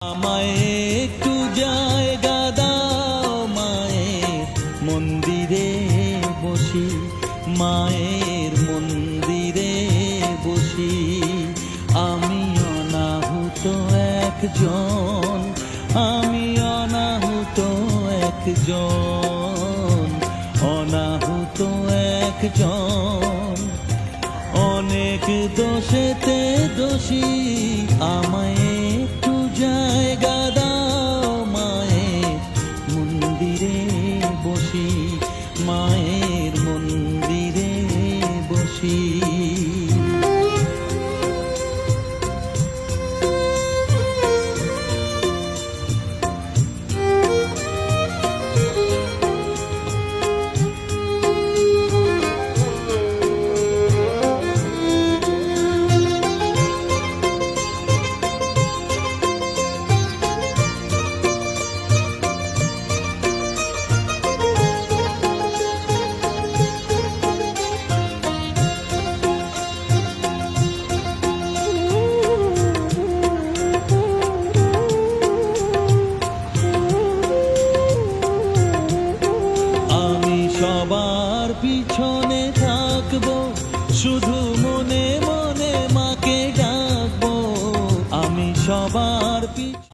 আমায় একটু জায়গা দাও, মায়ের মন্দিরে বসি, মায়ের মন্দিরে বসি। আমি অনাহুত একজন, আমি অনাহুত একজন, অনাহুত একজন। অনেক দোষেতে দোষী, আমায় একটু জায়গা দাও, মায়ের মন্দিরে বসি, মায়ের মন্দিরে বসি। সবার পিছনে থাকবো, শুধু